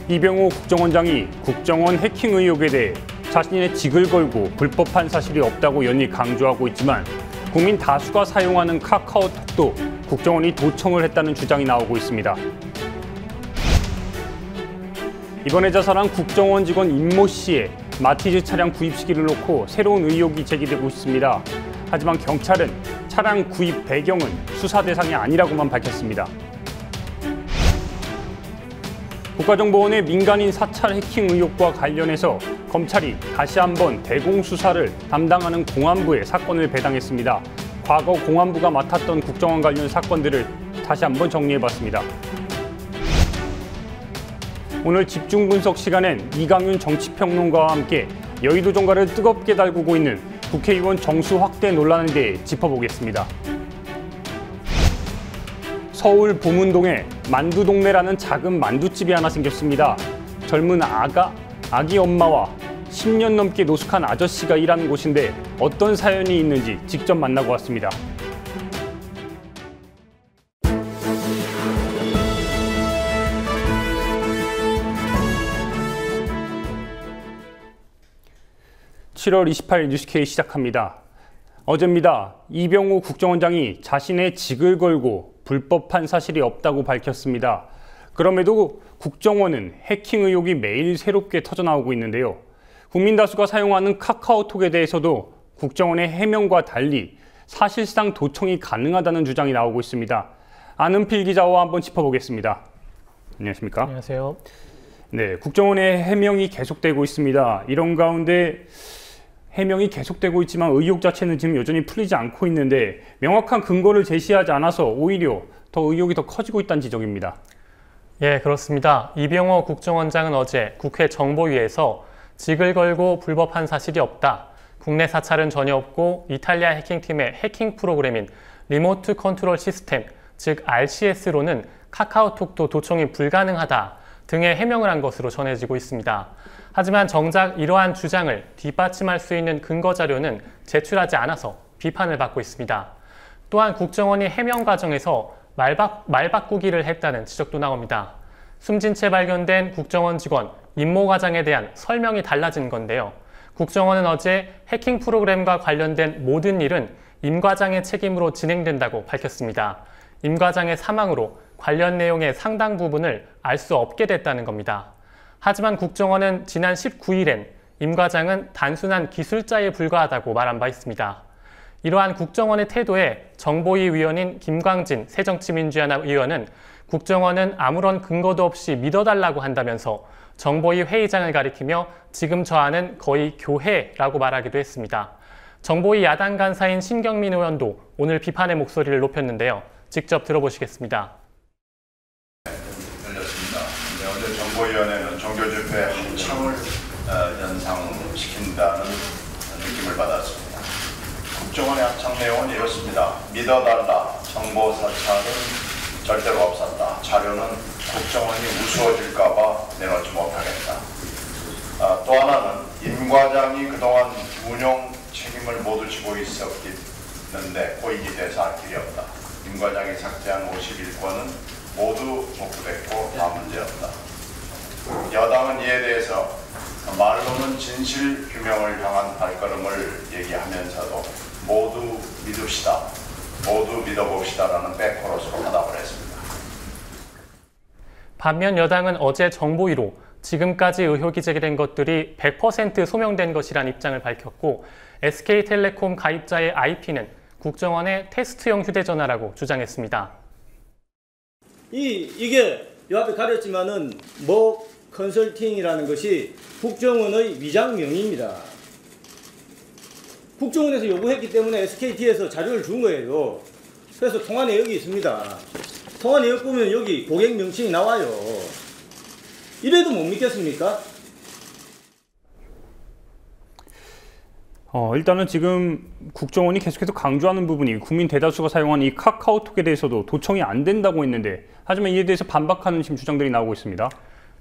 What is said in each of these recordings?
이병호 국정원장이 국정원 해킹 의혹에 대해 자신의 직을 걸고 불법한 사실이 없다고 연일 강조하고 있지만 국민 다수가 사용하는 카카오톡도 국정원이 도청을 했다는 주장이 나오고 있습니다. 이번에 자살한 국정원 직원 임모 씨의 마티즈 차량 구입 시기를 놓고 새로운 의혹이 제기되고 있습니다. 하지만 경찰은 차량 구입 배경은 수사 대상이 아니라고만 밝혔습니다. 국가정보원의 민간인 사찰 해킹 의혹과 관련해서 검찰이 다시 한번 대공수사를 담당하는 공안부에 사건을 배당했습니다. 과거 공안부가 맡았던 국정원 관련 사건들을 다시 한번 정리해봤습니다. 오늘 집중 분석 시간엔 이강윤 정치평론가와 함께 여의도 정가를 뜨겁게 달구고 있는 국회의원 정수 확대 논란에 대해 짚어보겠습니다. 서울 보문동에 만두동네라는 작은 만두집이 하나 생겼습니다. 젊은 아기 엄마와 10년 넘게 노숙한 아저씨가 일하는 곳인데 어떤 사연이 있는지 직접 만나고 왔습니다. (7월 28일) 뉴스K 시작합니다. 어제입니다. 이병호 국정원장이 자신의 직을 걸고 불법한 사실이 없다고 밝혔습니다. 그럼에도 국정원은 해킹 의혹이 매일 새롭게 터져나오고 있는데요. 국민 다수가 사용하는 카카오톡에 대해서도 국정원의 해명과 달리 사실상 도청이 가능하다는 주장이 나오고 있습니다. 안은필 기자와 한번 짚어보겠습니다. 안녕하십니까? 안녕하세요. 네, 국정원의 해명이 계속되고 있습니다. 이런 가운데 해명이 계속되고 있지만 의혹 자체는 지금 여전히 풀리지 않고 있는데 명확한 근거를 제시하지 않아서 오히려 더 의혹이 더 커지고 있다는 지적입니다. 예, 그렇습니다. 이병호 국정원장은 어제 국회 정보위에서 직을 걸고 불법한 사실이 없다. 국내 사찰은 전혀 없고 이탈리아 해킹팀의 해킹 프로그램인 리모트 컨트롤 시스템, 즉 RCS로는 카카오톡도 도청이 불가능하다 등의 해명을 한 것으로 전해지고 있습니다. 하지만 정작 이러한 주장을 뒷받침할 수 있는 근거 자료는 제출하지 않아서 비판을 받고 있습니다. 또한 국정원이 해명 과정에서 말 바꾸기를 했다는 지적도 나옵니다. 숨진 채 발견된 국정원 직원 임모 과장에 대한 설명이 달라진 건데요. 국정원은 어제 해킹 프로그램과 관련된 모든 일은 임 과장의 책임으로 진행된다고 밝혔습니다. 임 과장의 사망으로 관련 내용의 상당 부분을 알 수 없게 됐다는 겁니다. 하지만 국정원은 지난 19일엔 임 과장은 단순한 기술자에 불과하다고 말한 바 있습니다. 이러한 국정원의 태도에 정보위 위원인 김광진 새정치민주연합 의원은 국정원은 아무런 근거도 없이 믿어달라고 한다면서 정보위 회의장을 가리키며 지금 저 안은 거의 교회라고 말하기도 했습니다. 정보위 야당 간사인 신경민 의원도 오늘 비판의 목소리를 높였는데요. 직접 들어보시겠습니다. 어제 정보위원회는 종교집회 합창을 연상시킨다는 느낌을 받았습니다. 국정원의 합창 내용은 이렇습니다. 믿어달라. 정보 사찰은 절대로 없었다. 자료는 국정원이 우스워질까 봐 내놓지 못하겠다. 또 하나는 임 과장이 그동안 운영 책임을 모두 지고 있었는데 고익이 돼서 할 길이 없다. 임 과장이 삭제한 51건은 모두 복구됐고 다 문제없다. 여당은 이에 대해서 말로는 진실 규명을 향한 발걸음을 얘기하면서도 모두 믿읍시다, 모두 믿어봅시다라는 백코러스로 화답을 했습니다. 반면 여당은 어제 정보위로 지금까지 의혹이 제기된 것들이 100% 소명된 것이란 입장을 밝혔고 SK텔레콤 가입자의 IP는 국정원의 테스트용 휴대전화라고 주장했습니다. 이게 요 앞에 가렸지만은 뭐 컨설팅이라는 것이 국정원의 위장명의입니다. 국정원에서 요구했기 때문에 SKT에서 자료를 준 거예요. 그래서 통화 내역이 있습니다. 통화 내역 보면 여기 고객 명칭이 나와요. 이래도 못 믿겠습니까? 일단은 지금 국정원이 계속해서 강조하는 부분이 국민 대다수가 사용하는 이 카카오톡에 대해서도 도청이 안 된다고 했는데 하지만 이에 대해서 반박하는 지금 주장들이 나오고 있습니다.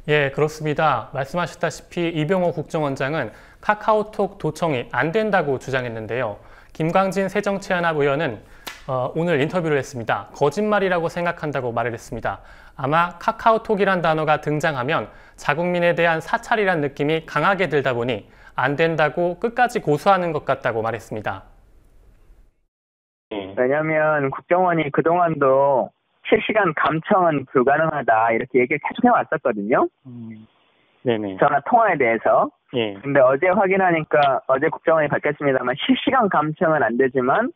예, 그렇습니다. 말씀하셨다시피 이병호 국정원장은 카카오톡 도청이 안 된다고 주장했는데요. 김광진 새정치연합 의원은 오늘 인터뷰를 했습니다. 거짓말이라고 생각한다고 말을 했습니다. 아마 카카오톡이란 단어가 등장하면 자국민에 대한 사찰이란 느낌이 강하게 들다 보니 안 된다고 끝까지 고수하는 것 같다고 말했습니다. 왜냐하면 국정원이 그동안도 실시간 감청은 불가능하다 이렇게 얘기를 계속 해왔었거든요. 네네. 전화 통화에 대해서. 예. 근데 어제 확인하니까 어제 국정원이 밝혔습니다만 실시간 감청은 안 되지만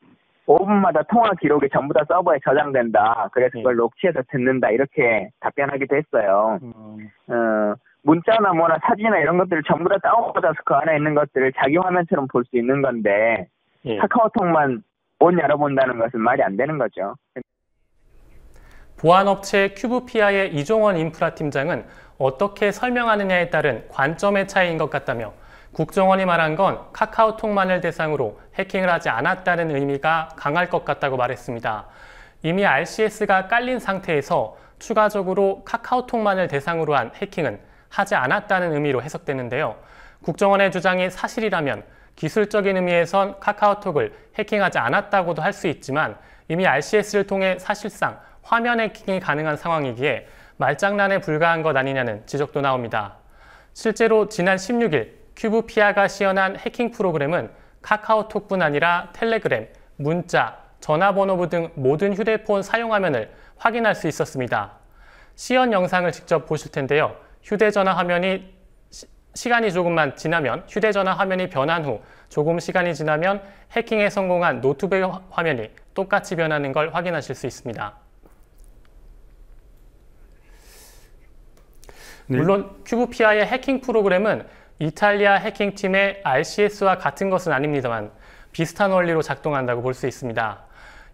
5분마다 통화 기록이 전부 다 서버에 저장된다. 그래서 그걸 녹취해서 듣는다. 이렇게 답변하기도 했어요. 문자나 뭐나 사진이나 이런 것들을 전부 다 다운받아서 그 안에 있는 것들을 자기 화면처럼 볼 수 있는 건데 카카오톡만 못 열어본다는 것은 말이 안 되는 거죠. 보안업체 큐브피아의 이종원 인프라팀장은 어떻게 설명하느냐에 따른 관점의 차이인 것 같다며 국정원이 말한 건 카카오톡만을 대상으로 해킹을 하지 않았다는 의미가 강할 것 같다고 말했습니다. 이미 RCS가 깔린 상태에서 추가적으로 카카오톡만을 대상으로 한 해킹은 하지 않았다는 의미로 해석되는데요. 국정원의 주장이 사실이라면 기술적인 의미에선 카카오톡을 해킹하지 않았다고도 할 수 있지만 이미 RCS를 통해 사실상 화면 해킹이 가능한 상황이기에 말장난에 불과한 것 아니냐는 지적도 나옵니다. 실제로 지난 16일 큐브피아가 시연한 해킹 프로그램은 카카오톡뿐 아니라 텔레그램, 문자, 전화번호부 등 모든 휴대폰 사용 화면을 확인할 수 있었습니다. 시연 영상을 직접 보실 텐데요. 휴대전화 화면이 시간이 조금만 지나면 휴대전화 화면이 변한 후 조금 시간이 지나면 해킹에 성공한 노트북 화면이 똑같이 변하는 걸 확인하실 수 있습니다. 물론 큐브피아의 해킹 프로그램은 이탈리아 해킹팀의 RCS와 같은 것은 아닙니다만 비슷한 원리로 작동한다고 볼 수 있습니다.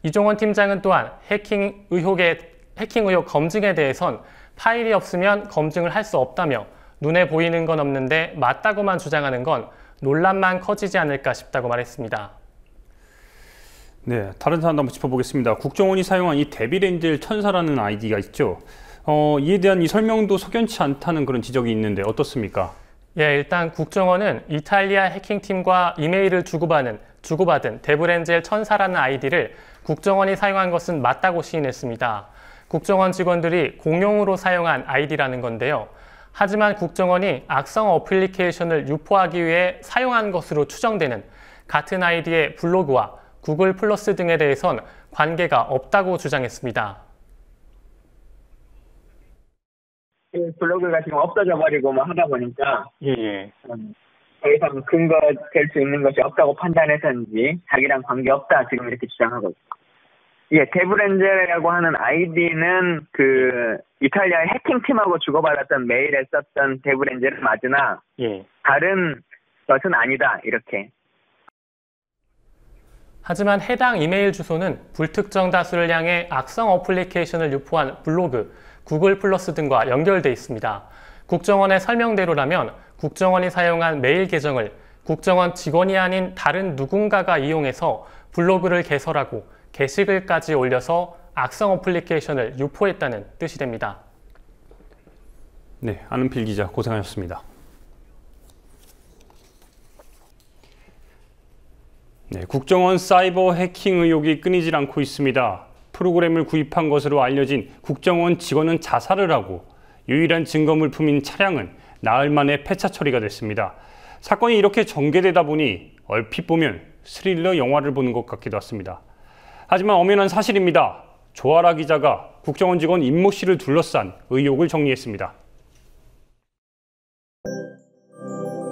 이종원 팀장은 또한 해킹 의혹 검증에 대해선 파일이 없으면 검증을 할 수 없다며 눈에 보이는 건 없는데 맞다고만 주장하는 건 논란만 커지지 않을까 싶다고 말했습니다. 네, 다른 사안도 한번 짚어보겠습니다. 국정원이 사용한 이 데빌엔젤 천사라는 아이디가 있죠. 이에 대한 이 설명도 석연치 않다는 그런 지적이 있는데 어떻습니까? 예, 일단 국정원은 이탈리아 해킹팀과 이메일을 주고받은 데빌엔젤 천사라는 아이디를 국정원이 사용한 것은 맞다고 시인했습니다. 국정원 직원들이 공용으로 사용한 아이디라는 건데요. 하지만 국정원이 악성 어플리케이션을 유포하기 위해 사용한 것으로 추정되는 같은 아이디의 블로그와 구글 플러스 등에 대해선 관계가 없다고 주장했습니다. 블로그가 지금 없어져 버리고 뭐 하다 보니까 더 이상 근거 될 수 있는 것이 없다고 판단해서인지 자기랑 관계없다 지금 이렇게 주장하고 있습니다. 예, 데브렌젤이라고 하는 아이디는 그 이탈리아 해킹팀하고 주고받았던 메일에 썼던 데브렌젤은 맞으나 다른 것은 아니다 이렇게. 하지만 해당 이메일 주소는 불특정 다수를 향해 악성 어플리케이션을 유포한 블로그, 구글 플러스 등과 연결돼 있습니다. 국정원의 설명대로라면 국정원이 사용한 메일 계정을 국정원 직원이 아닌 다른 누군가가 이용해서 블로그를 개설하고 게시글까지 올려서 악성 어플리케이션을 유포했다는 뜻이 됩니다. 네, 안은필 기자 고생하셨습니다. 네, 국정원 사이버 해킹 의혹이 끊이질 않고 있습니다. 프로그램을 구입한 것으로 알려진 국정원 직원은 자살을 하고 유일한 증거 물품인 차량은 나흘 만에 폐차 처리가 됐습니다. 사건이 이렇게 전개되다 보니 얼핏 보면 스릴러 영화를 보는 것 같기도 했습니다. 하지만 엄연한 사실입니다. 조아라 기자가 국정원 직원 임모 씨를 둘러싼 의혹을 정리했습니다.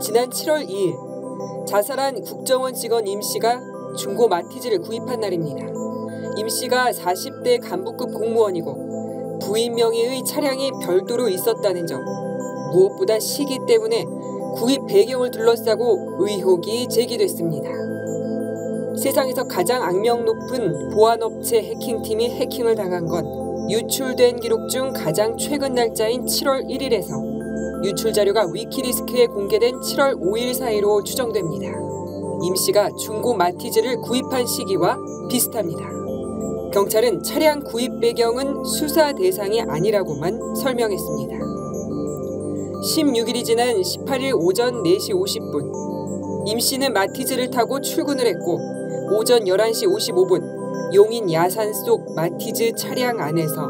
지난 7월 2일 자살한 국정원 직원 임 씨가 중고 마티즈를 구입한 날입니다. 임 씨가 40대 간부급 공무원이고 부인 명의의 차량이 별도로 있었다는 점, 무엇보다 시기 때문에 구입 배경을 둘러싸고 의혹이 제기됐습니다. 세상에서 가장 악명 높은 보안업체 해킹팀이 해킹을 당한 건 유출된 기록 중 가장 최근 날짜인 7월 1일에서 유출 자료가 위키리스크에 공개된 7월 5일 사이로 추정됩니다. 임 씨가 중고 마티즈를 구입한 시기와 비슷합니다. 경찰은 차량 구입 배경은 수사 대상이 아니라고만 설명했습니다. 16일이 지난 18일 오전 4시 50분 임 씨는 마티즈를 타고 출근을 했고 오전 11시 55분 용인 야산 속 마티즈 차량 안에서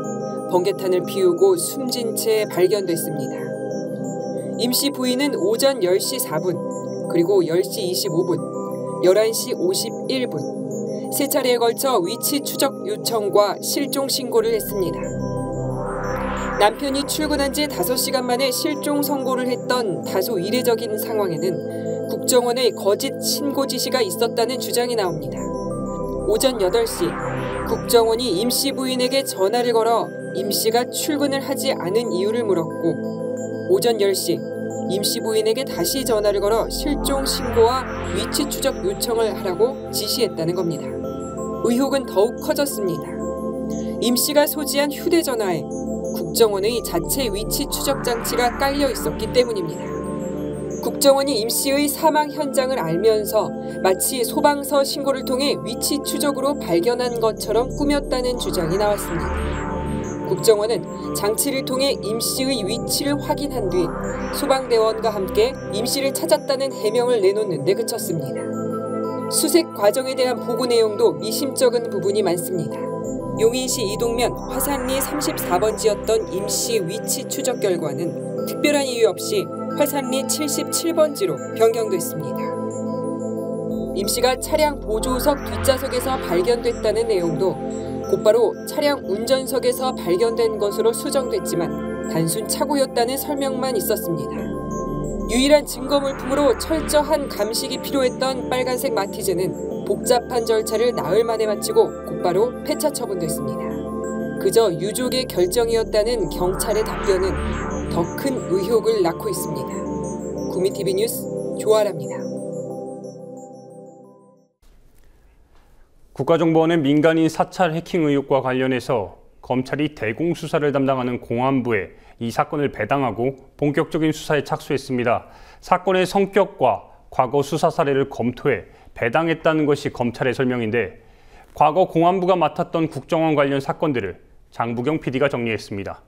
번개탄을 피우고 숨진 채 발견됐습니다. 임 씨 부인은 오전 10시 4분, 그리고 10시 25분, 11시 51분 세 차례에 걸쳐 위치 추적 요청과 실종 신고를 했습니다. 남편이 출근한 지 5시간 만에 실종 선고를 했던 다소 이례적인 상황에는 국정원의 거짓 신고 지시가 있었다는 주장이 나옵니다. 오전 8시 국정원이 임 씨 부인에게 전화를 걸어 임 씨가 출근을 하지 않은 이유를 물었고, 오전 10시 임 씨 부인에게 다시 전화를 걸어 실종 신고와 위치 추적 요청을 하라고 지시했다는 겁니다. 의혹은 더욱 커졌습니다. 임 씨가 소지한 휴대전화에 국정원의 자체 위치 추적 장치가 깔려 있었기 때문입니다. 국정원이 임 씨의 사망 현장을 알면서 마치 소방서 신고를 통해 위치 추적으로 발견한 것처럼 꾸몄다는 주장이 나왔습니다. 국정원은 장치를 통해 임 씨의 위치를 확인한 뒤 소방대원과 함께 임 씨를 찾았다는 해명을 내놓는 데 그쳤습니다. 수색 과정에 대한 보고 내용도 미심쩍은 부분이 많습니다. 용인시 이동면 화산리 34번지였던 임 씨 위치 추적 결과는 특별한 이유 없이 화산리 77번지로 변경됐습니다. 임 씨가 차량 보조석 뒷좌석에서 발견됐다는 내용도 곧바로 차량 운전석에서 발견된 것으로 수정됐지만 단순 착오였다는 설명만 있었습니다. 유일한 증거 물품으로 철저한 감식이 필요했던 빨간색 마티즈는 복잡한 절차를 나흘 만에 마치고 곧바로 폐차 처분됐습니다. 그저 유족의 결정이었다는 경찰의 답변은 더 큰 의혹을 낳고 있습니다. 구미TV 뉴스 조아라입니다. 국가정보원의 민간인 사찰 해킹 의혹과 관련해서 검찰이 대공수사를 담당하는 공안부에 이 사건을 배당하고 본격적인 수사에 착수했습니다. 사건의 성격과 과거 수사 사례를 검토해 배당했다는 것이 검찰의 설명인데, 과거 공안부가 맡았던 국정원 관련 사건들을 장부경 PD가 정리했습니다.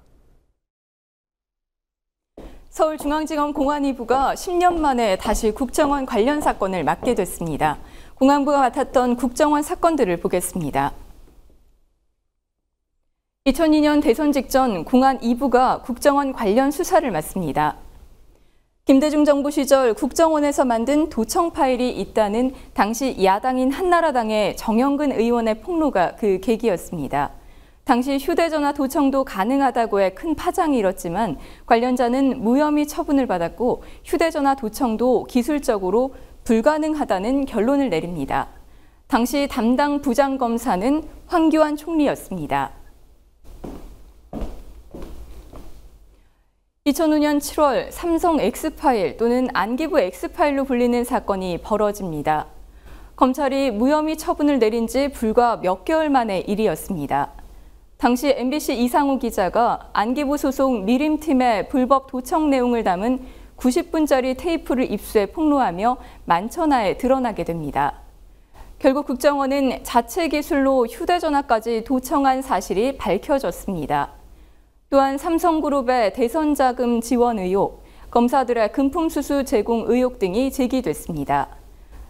서울중앙지검 공안이부가 10년 만에 다시 국정원 관련 사건을 맡게 됐습니다. 공안부가 맡았던 국정원 사건들을 보겠습니다. 2002년 대선 직전 공안이부가 국정원 관련 수사를 맡습니다. 김대중 정부 시절 국정원에서 만든 도청 파일이 있다는 당시 야당인 한나라당의 정영근 의원의 폭로가 그 계기였습니다. 당시 휴대전화 도청도 가능하다고 해 큰 파장이 일었지만 관련자는 무혐의 처분을 받았고 휴대전화 도청도 기술적으로 불가능하다는 결론을 내립니다. 당시 담당 부장검사는 황교안 총리였습니다. 2005년 7월 삼성 X파일 또는 안기부 X파일로 불리는 사건이 벌어집니다. 검찰이 무혐의 처분을 내린 지 불과 몇 개월 만의 일이었습니다. 당시 MBC 이상우 기자가 안기부 소속 미림팀의 불법 도청 내용을 담은 90분짜리 테이프를 입수해 폭로하며 만천하에 드러나게 됩니다. 결국 국정원은 자체 기술로 휴대전화까지 도청한 사실이 밝혀졌습니다. 또한 삼성그룹의 대선 자금 지원 의혹, 검사들의 금품 수수 제공 의혹 등이 제기됐습니다.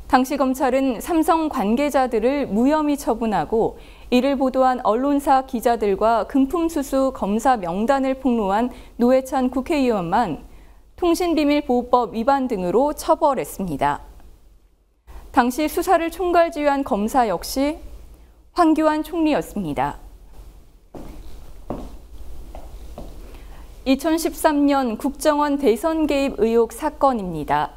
당시 검찰은 삼성 관계자들을 무혐의 처분하고 이를 보도한 언론사 기자들과 금품 수수 검사 명단을 폭로한 노회찬 국회의원만 통신비밀보호법 위반 등으로 처벌했습니다. 당시 수사를 총괄지휘한 검사 역시 황교안 총리였습니다. 2013년 국정원 대선 개입 의혹 사건입니다.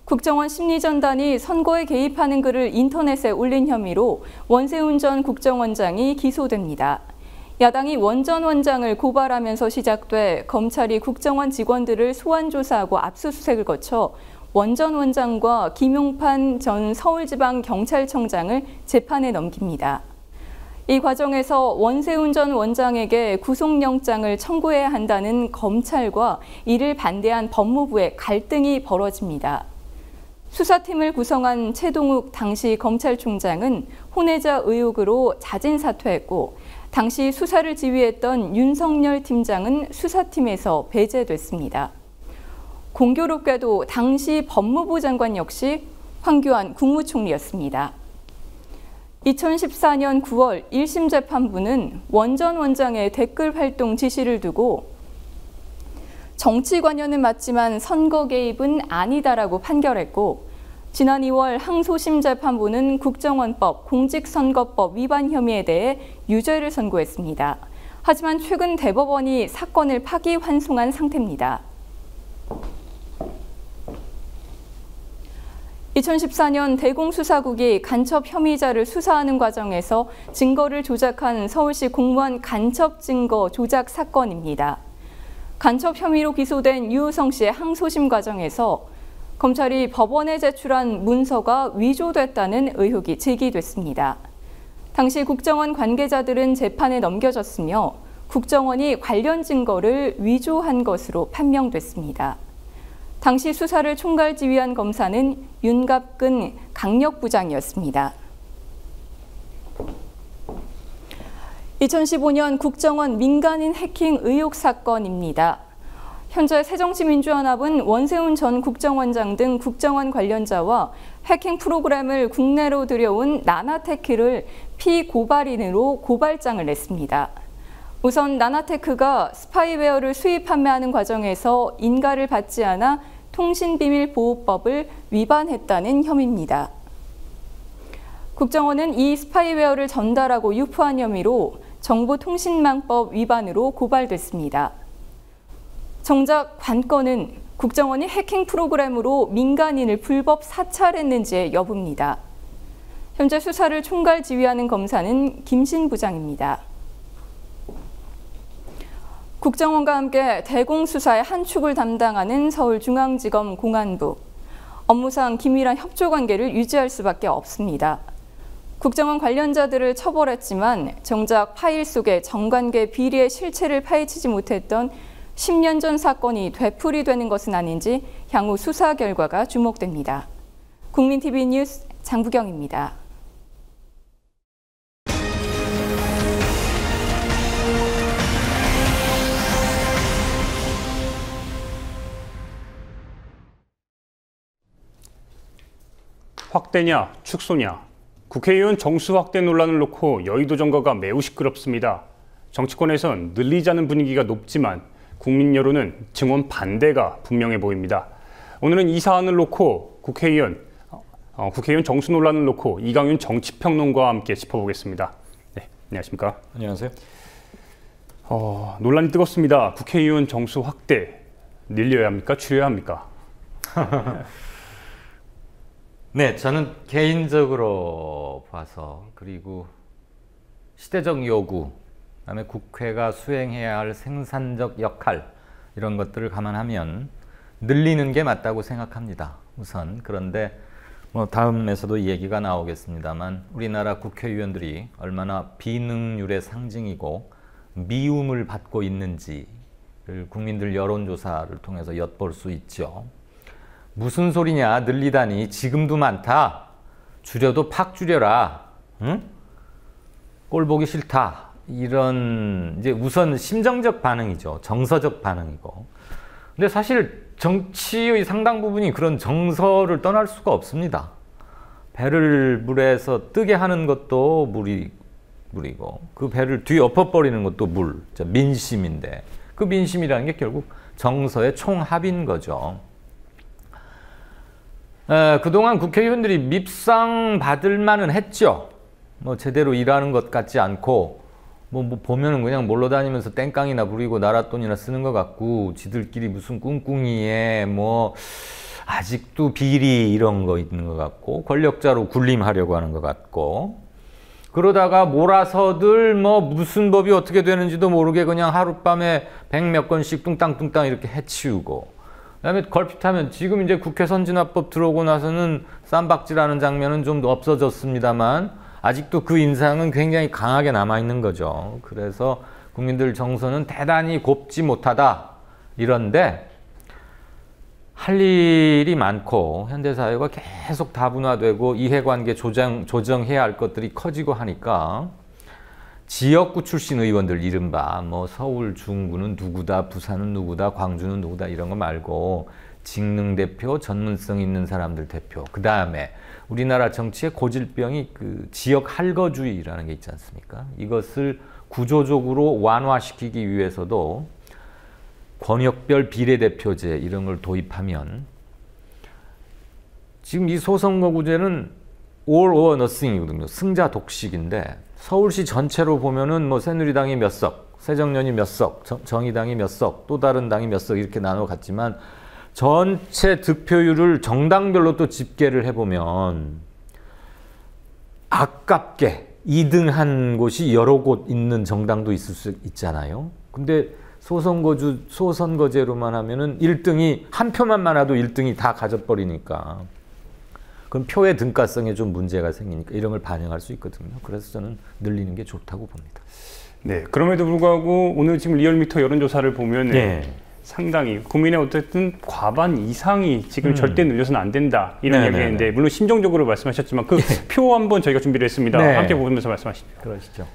국정원 심리전단이 선거에 개입하는 글을 인터넷에 올린 혐의로 원세훈 전 국정원장이 기소됩니다. 야당이 원 전 원장을 고발하면서 시작돼 검찰이 국정원 직원들을 소환 조사하고 압수수색을 거쳐 원 전 원장과 김용판 전 서울지방경찰청장을 재판에 넘깁니다. 이 과정에서 원세훈 전 원장에게 구속영장을 청구해야 한다는 검찰과 이를 반대한 법무부의 갈등이 벌어집니다. 수사팀을 구성한 최동욱 당시 검찰총장은 혼외자 의혹으로 자진 사퇴했고, 당시 수사를 지휘했던 윤석열 팀장은 수사팀에서 배제됐습니다. 공교롭게도 당시 법무부 장관 역시 황교안 국무총리였습니다. 2014년 9월 1심 재판부는 원 전 원장의 댓글 활동 지시를 두고 정치 관여는 맞지만 선거 개입은 아니다라고 판결했고, 지난 2월 항소심 재판부는 국정원법, 공직선거법 위반 혐의에 대해 유죄를 선고했습니다. 하지만 최근 대법원이 사건을 파기환송한 상태입니다. 2014년 대공수사국이 간첩 혐의자를 수사하는 과정에서 증거를 조작한 서울시 공무원 간첩 증거 조작 사건입니다. 간첩 혐의로 기소된 유우성 씨의 항소심 과정에서 검찰이 법원에 제출한 문서가 위조됐다는 의혹이 제기됐습니다. 당시 국정원 관계자들은 재판에 넘겨졌으며 국정원이 관련 증거를 위조한 것으로 판명됐습니다. 당시 수사를 총괄지휘한 검사는 윤갑근 강력부장이었습니다. 2015년 국정원 민간인 해킹 의혹 사건입니다. 현재 새정치민주연합은 원세훈 전 국정원장 등 국정원 관련자와 해킹 프로그램을 국내로 들여온 나나테크를 피고발인으로 고발장을 냈습니다. 우선 나나테크가 스파이웨어를 수입 판매하는 과정에서 인가를 받지 않아 통신비밀보호법을 위반했다는 혐의입니다. 국정원은 이 스파이웨어를 전달하고 유포한 혐의로 정보통신망법 위반으로 고발됐습니다. 정작 관건은 국정원이 해킹 프로그램으로 민간인을 불법 사찰했는지의 여부입니다. 현재 수사를 총괄 지휘하는 검사는 김신 부장입니다. 국정원과 함께 대공수사의 한 축을 담당하는 서울중앙지검 공안부. 업무상 긴밀한 협조 관계를 유지할 수밖에 없습니다. 국정원 관련자들을 처벌했지만 정작 파일 속에 정관계 비리의 실체를 파헤치지 못했던 10년 전 사건이 되풀이되는 것은 아닌지 향후 수사 결과가 주목됩니다. 국민TV 뉴스 장부경입니다. 확대냐, 축소냐. 국회의원 정수 확대 논란을 놓고 여의도 정거가 매우 시끄럽습니다. 정치권에선 늘리자는 분위기가 높지만 국민 여론은 증원 반대가 분명해 보입니다. 오늘은 이 사안을 놓고 국회의원 정수 논란을 놓고 이강윤 정치평론가와 함께 짚어보겠습니다. 네, 안녕하십니까? 안녕하세요. 논란이 뜨겁습니다. 국회의원 정수 확대 늘려야 합니까? 줄여야 합니까? 네, 저는 개인적으로 봐서, 그리고 시대적 요구, 그다음에 국회가 수행해야 할 생산적 역할, 이런 것들을 감안하면 늘리는 게 맞다고 생각합니다. 우선. 그런데 다음에서도 이 얘기가 나오겠습니다만 우리나라 국회의원들이 얼마나 비능률의 상징이고 미움을 받고 있는지를 국민들 여론조사를 통해서 엿볼 수 있죠. 무슨 소리냐, 늘리다니, 지금도 많다, 줄여도 팍 줄여라, 응? 꼴 보기 싫다, 이런 이제 우선 심정적 반응이죠. 정서적 반응이고. 근데 사실 정치의 상당 부분이 그런 정서를 떠날 수가 없습니다. 배를 물에서 뜨게 하는 것도 물이고 그 배를 뒤엎어버리는 것도 물, 민심인데 그 민심이라는 게 결국 정서의 총합인 거죠. 그동안 국회의원들이 밉상 받을 만은 했죠. 제대로 일하는 것 같지 않고 보면은 그냥 몰러 다니면서 땡깡이나 부리고 나랏돈이나 쓰는 것 같고, 지들끼리 무슨 꿍꿍이에 아직도 비리 이런 거 있는 것 같고, 권력자로 군림하려고 하는 것 같고, 그러다가 몰아서들 무슨 법이 어떻게 되는지도 모르게 그냥 하룻밤에 100몇 건씩 뚱땅뚱땅 이렇게 해치우고, 그다음에 걸핏하면 지금 이제 국회 선진화법 들어오고 나서는 쌈박질하는 장면은 좀 없어졌습니다만 아직도 그 인상은 굉장히 강하게 남아있는 거죠. 그래서 국민들 정서는 대단히 곱지 못하다, 이런데 할 일이 많고 현대사회가 계속 다분화되고 이해관계 조정해야 할 것들이 커지고 하니까 지역구 출신 의원들, 이른바 서울 중구는 누구다, 부산은 누구다, 광주는 누구다, 이런 거 말고 직능 대표, 전문성 있는 사람들 대표. 그 다음에 우리나라 정치의 고질병이 그 지역 할거주의라는 게 있지 않습니까? 이것을 구조적으로 완화시키기 위해서도 권역별 비례대표제 이런 걸 도입하면 지금 이 소선거구제는 all or nothing이거든요. 승자 독식인데 서울시 전체로 보면은 뭐 새누리당이 몇 석, 새정년이 몇 석, 정의당이 몇 석, 또 다른 당이 몇 석 이렇게 나눠 갔지만 전체 득표율을 정당별로 또 집계를 해보면 아깝게 2등한 곳이 여러 곳 있는 정당도 있을 수 있잖아요. 근데 소선거제로만 하면은 1등이 한 표만 많아도 1등이 다 가져버리니까 그럼 표의 등가성에 좀 문제가 생기니까 이런 걸 반영할 수 있거든요. 그래서 저는 늘리는 게 좋다고 봅니다. 네, 그럼에도 불구하고 오늘 지금 리얼미터 여론조사를 보면 상당히 국민의 어쨌든 과반 이상이 지금 절대 늘려서는 안 된다 이런 이야기인데 물론 심정적으로 말씀하셨지만 그 표 한번 저희가 준비를 했습니다. 함께 보면서 말씀하시죠. 그러시죠.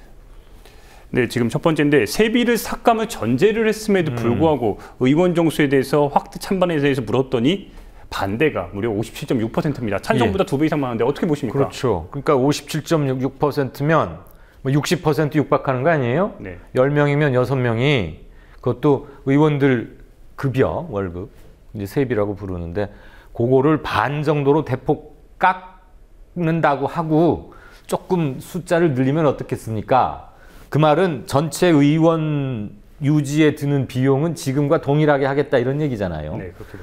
네, 지금 첫 번째인데 세비를 삭감을 전제를 했음에도 불구하고 의원 정수에 대해서 확대 찬반에 대해서 물었더니 반대가 무려 57.6%입니다. 찬성보다 2배 이상 많은데 어떻게 보십니까? 그렇죠. 그러니까 57.6%면 뭐 60% 육박하는 거 아니에요? 네. 10명이면 6명이 그것도 의원들 급여, 월급, 이제 세비라고 부르는데 그거를 반 정도로 대폭 깎는다고 하고 조금 숫자를 늘리면 어떻겠습니까? 그 말은 전체 의원 유지에 드는 비용은 지금과 동일하게 하겠다 이런 얘기잖아요. 네, 그렇게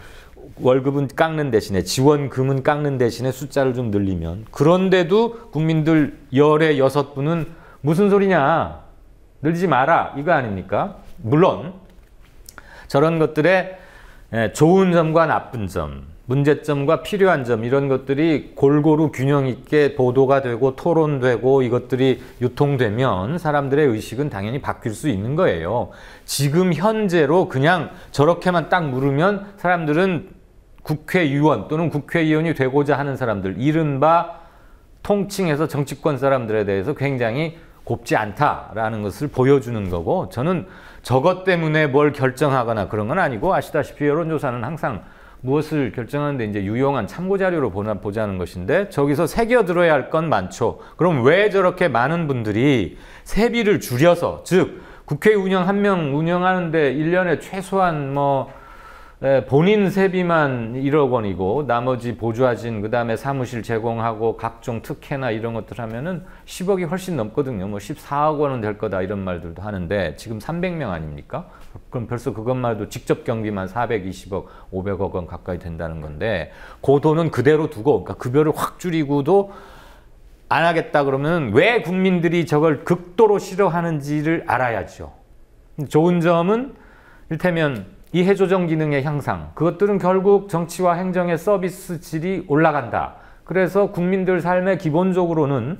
월급은 깎는 대신에 지원금은 깎는 대신에 숫자를 좀 늘리면 그런데도 국민들 열의 6분은 무슨 소리냐 늘리지 마라 이거 아닙니까? 물론 저런 것들의 좋은 점과 나쁜 점, 문제점과 필요한 점 이런 것들이 골고루 균형 있게 보도가 되고 토론되고 이것들이 유통되면 사람들의 의식은 당연히 바뀔 수 있는 거예요. 지금 현재로 그냥 저렇게만 딱 물으면 사람들은 국회의원 또는 국회의원이 되고자 하는 사람들 이른바 통칭해서 정치권 사람들에 대해서 굉장히 곱지 않다라는 것을 보여주는 거고 저는 저것 때문에 뭘 결정하거나 그런 건 아니고 아시다시피 여론조사는 항상 무엇을 결정하는데 이제 유용한 참고자료로 보자는 것인데 저기서 새겨들어야 할 건 많죠. 그럼 왜 저렇게 많은 분들이 세비를 줄여서 즉 국회 운영 한 명 운영하는데 1년에 최소한 뭐 본인 세비만 1억 원이고 나머지 보조하진 그다음에 사무실 제공하고 각종 특혜나 이런 것들 하면은 10억이 훨씬 넘거든요. 뭐 14억 원은 될 거다 이런 말들도 하는데 지금 300명 아닙니까? 그럼 벌써 그것만 해도 직접 경비만 420억, 500억 원 가까이 된다는 건데 그 돈은 그대로 두고 그러니까 급여를 확 줄이고도 안 하겠다 그러면 왜 국민들이 저걸 극도로 싫어하는지를 알아야죠. 좋은 점은 이를테면 이해조정 기능의 향상 그것들은 결국 정치와 행정의 서비스 질이 올라간다. 그래서 국민들 삶에 기본적으로는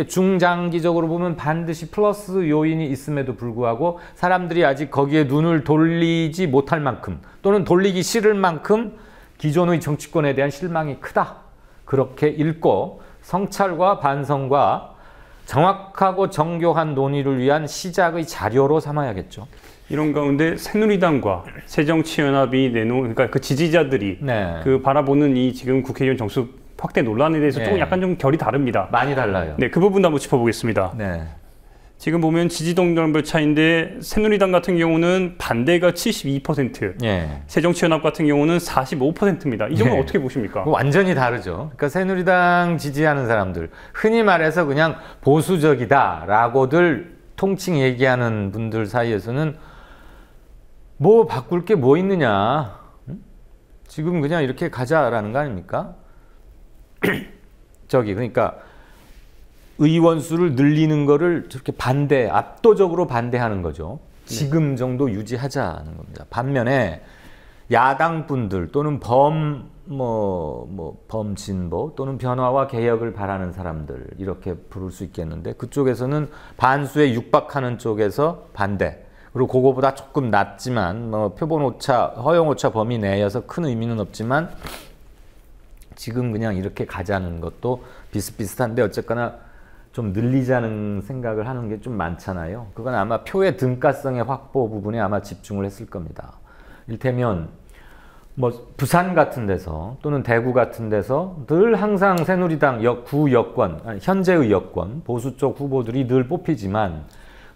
중장기적으로 보면 반드시 플러스 요인이 있음에도 불구하고 사람들이 아직 거기에 눈을 돌리지 못할 만큼 또는 돌리기 싫을 만큼 기존의 정치권에 대한 실망이 크다. 그렇게 읽고 성찰과 반성과 정확하고 정교한 논의를 위한 시작의 자료로 삼아야겠죠. 이런 가운데 새누리당과 새정치연합이 내놓은 그러니까 그 지지자들이 그 바라보는 이 지금 국회의원 정수 확대 논란에 대해서 조금 약간 좀 결이 다릅니다. 많이 달라요. 네, 그 부분도 한번 짚어보겠습니다. 지금 보면 지지 동정별 차인데 새누리당 같은 경우는 반대가 72%, 새정치연합 같은 경우는 45%입니다. 이 점은 어떻게 보십니까? 완전히 다르죠. 그러니까 새누리당 지지하는 사람들, 흔히 말해서 그냥 보수적이다라고들 통칭 얘기하는 분들 사이에서는 뭐 바꿀 게 뭐 있느냐? 지금 그냥 이렇게 가자라는 거 아닙니까? 그러니까 의원 수를 늘리는 거를 저렇게 압도적으로 반대하는 거죠. 지금 정도 유지하자는 겁니다. 반면에 야당 분들 또는 범진보 또는 변화와 개혁을 바라는 사람들 이렇게 부를 수 있겠는데 그쪽에서는 반수에 육박하는 쪽에서 반대. 그리고 그거보다 조금 낮지만 표본 오차, 허용 오차 범위 내여서 큰 의미는 없지만 지금 그냥 이렇게 가자는 것도 비슷비슷한데 어쨌거나 좀 늘리자는 생각을 하는 게 좀 많잖아요. 그건 아마 표의 등가성의 확보 부분에 아마 집중을 했을 겁니다. 이를테면 뭐 부산 같은 데서 또는 대구 같은 데서 늘 항상 새누리당 구 여권, 현재의 여권, 보수 쪽 후보들이 늘 뽑히지만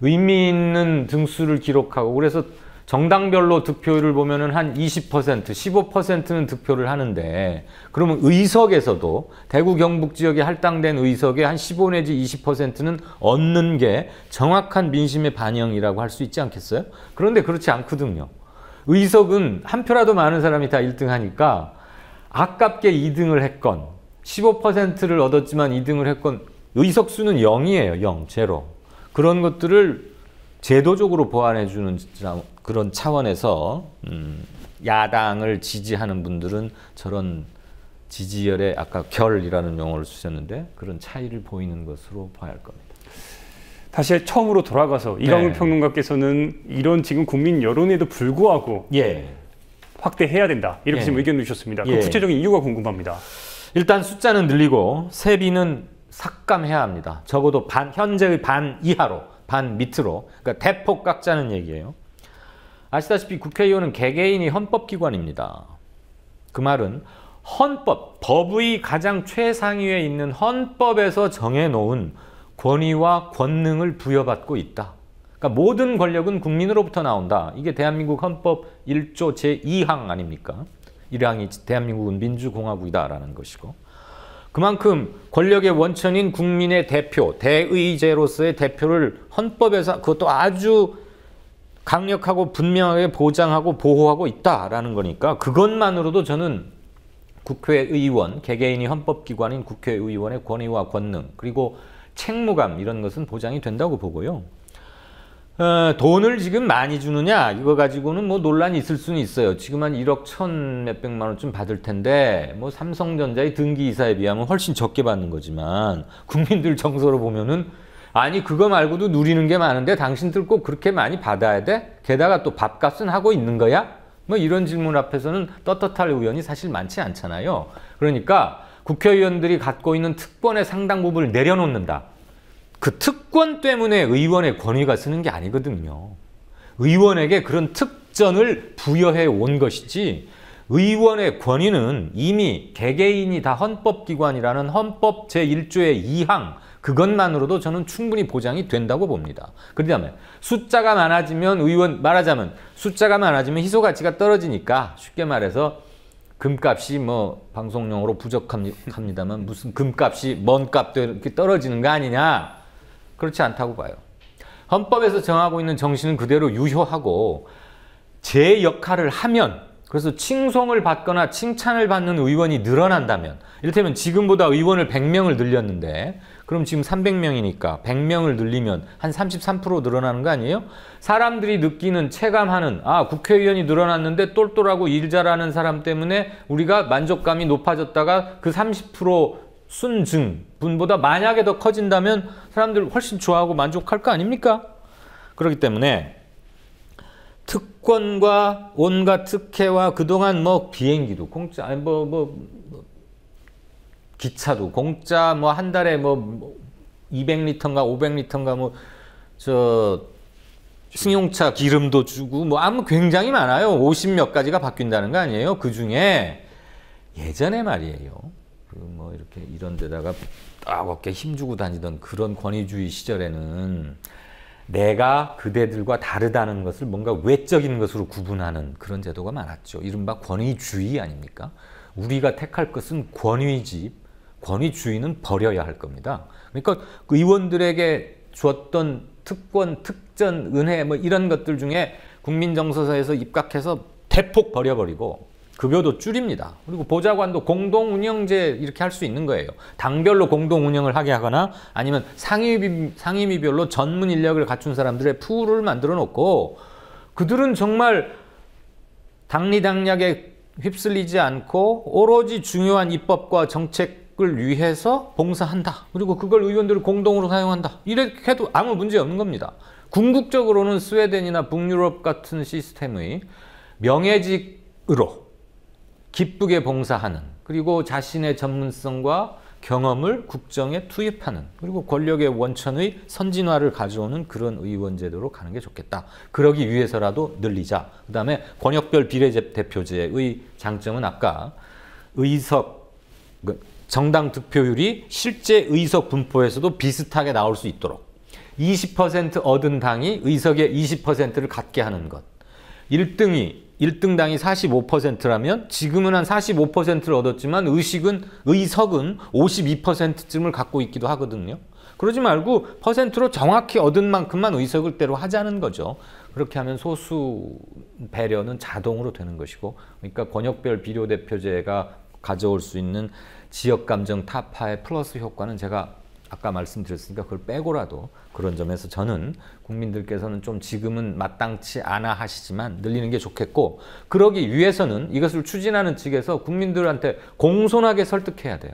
의미 있는 등수를 기록하고 그래서 정당별로 득표율을 보면은 한 20%, 15%는 득표를 하는데 그러면 의석에서도 대구 경북 지역에 할당된 의석의 한 15 내지 20%는 얻는 게 정확한 민심의 반영이라고 할 수 있지 않겠어요? 그런데 그렇지 않거든요. 의석은 한 표라도 많은 사람이 다 1등 하니까 아깝게 2등을 했건 15%를 얻었지만 2등을 했건 의석 수는 0이에요. 0, 제로. 그런 것들을 제도적으로 보완해주는 그런 차원에서 야당을 지지하는 분들은 저런 지지율의 아까 결이라는 용어를 쓰셨는데 그런 차이를 보이는 것으로 봐야 할 겁니다. 다시 처음으로 돌아가서 이강훈 평론가께서는 이런 지금 국민 여론에도 불구하고 확대해야 된다 이렇게 지금 의견을 주셨습니다. 그 구체적인 이유가 궁금합니다. 일단 숫자는 늘리고 세비는 삭감해야 합니다. 적어도 현재의 반 이하로, 반 밑으로. 그러니까 대폭 깎자는 얘기예요. 아시다시피 국회의원은 개개인이 헌법기관입니다. 그 말은 헌법, 법의 가장 최상위에 있는 헌법에서 정해놓은 권위와 권능을 부여받고 있다. 그러니까 모든 권력은 국민으로부터 나온다. 이게 대한민국 헌법 1조 제2항 아닙니까? 1항이 대한민국은 민주공화국이다라는 것이고 그만큼 권력의 원천인 국민의 대표, 대의제로서의 대표를 헌법에서 그것도 아주 강력하고 분명하게 보장하고 보호하고 있다라는 거니까 그것만으로도 저는 국회의원, 개개인이 헌법기관인 국회의원의 권위와 권능 그리고 책무감 이런 것은 보장이 된다고 보고요. 돈을 지금 많이 주느냐 이거 가지고는 뭐 논란이 있을 수는 있어요. 지금 한 1억 1천 몇백만 원쯤 받을 텐데 뭐 삼성전자의 등기이사에 비하면 훨씬 적게 받는 거지만 국민들 정서로 보면은 아니 그거 말고도 누리는 게 많은데 당신들 꼭 그렇게 많이 받아야 돼? 게다가 또 밥값은 하고 있는 거야? 뭐 이런 질문 앞에서는 떳떳할 의원이 사실 많지 않잖아요. 그러니까 국회의원들이 갖고 있는 특권의 상당 부분을 내려놓는다. 그 특권 때문에 의원의 권위가 쓰는 게 아니거든요. 의원에게 그런 특전을 부여해 온 것이지 의원의 권위는 이미 개개인이 다 헌법기관이라는 헌법 제1조의 2항 그것만으로도 저는 충분히 보장이 된다고 봅니다. 그다음에 숫자가 많아지면 말하자면 숫자가 많아지면 희소가치가 떨어지니까 쉽게 말해서 금값이 뭐 방송용어로 부족합니다만 무슨 금값이 먼 값도 이렇게 떨어지는 거 아니냐? 그렇지 않다고 봐요. 헌법에서 정하고 있는 정신은 그대로 유효하고 제 역할을 하면 그래서 칭송을 받거나 칭찬을 받는 의원이 늘어난다면 이를테면 지금보다 의원을 100명을 늘렸는데 그럼 지금 300명이니까 100명을 늘리면 한 33% 늘어나는 거 아니에요? 사람들이 느끼는 체감하는 국회의원이 늘어났는데 똘똘하고 일 잘하는 사람 때문에 우리가 만족감이 높아졌다가 그 30% 순증 분보다 만약에 더 커진다면 사람들 훨씬 좋아하고 만족할 거 아닙니까? 그렇기 때문에 특권과 온갖 특혜와 그동안 뭐 비행기도 공짜, 아니 기차도 공짜, 뭐 한 달에 뭐 200리터인가 500리터인가 뭐 승용차 기름도 주고 뭐 굉장히 많아요. 50몇 가지가 바뀐다는 거 아니에요? 그 중에 예전에 말이에요. 뭐 이렇게 이런 데다가 딱 어깨 힘주고 다니던 그런 권위주의 시절에는 내가 그대들과 다르다는 것을 뭔가 외적인 것으로 구분하는 그런 제도가 많았죠. 이른바 권위주의 아닙니까? 우리가 택할 것은 권위지 권위주의는 버려야 할 겁니다. 그러니까 그 의원들에게 주었던 특권, 특전, 은혜 뭐 이런 것들 중에 국민정서사에서 입각해서 대폭 버려버리고 급여도 줄입니다. 그리고 보좌관도 공동운영제 이렇게 할 수 있는 거예요. 당별로 공동운영을 하게 하거나 아니면 상임위별로 전문 인력을 갖춘 사람들의 풀을 만들어 놓고 그들은 정말 당리당략에 휩쓸리지 않고 오로지 중요한 입법과 정책을 위해서 봉사한다. 그리고 그걸 의원들이 공동으로 사용한다. 이렇게 해도 아무 문제 없는 겁니다. 궁극적으로는 스웨덴이나 북유럽 같은 시스템의 명예직으로 기쁘게 봉사하는 그리고 자신의 전문성과 경험을 국정에 투입하는, 그리고 권력의 원천의 선진화를 가져오는 그런 의원제도로 가는 게 좋겠다. 그러기 위해서라도 늘리자. 그 다음에 권역별 비례대표제의 장점은 아까 의석, 정당 득표율이 실제 의석 분포에서도 비슷하게 나올 수 있도록 20% 얻은 당이 의석의 20%를 갖게 하는 것. 1등 당이 45%라면 지금은 한 45%를 얻었지만 의석은 52%쯤을 갖고 있기도 하거든요. 그러지 말고 퍼센트로 정확히 얻은 만큼만 의석을 대로 하자는 거죠. 그렇게 하면 소수 배려는 자동으로 되는 것이고, 그러니까 권역별 비례대표제가 가져올 수 있는 지역감정 타파의 플러스 효과는 제가 아까 말씀드렸으니까 그걸 빼고라도 그런 점에서 저는 국민들께서는 좀 지금은 마땅치 않아 하시지만 늘리는 게 좋겠고, 그러기 위해서는 이것을 추진하는 측에서 국민들한테 공손하게 설득해야 돼요.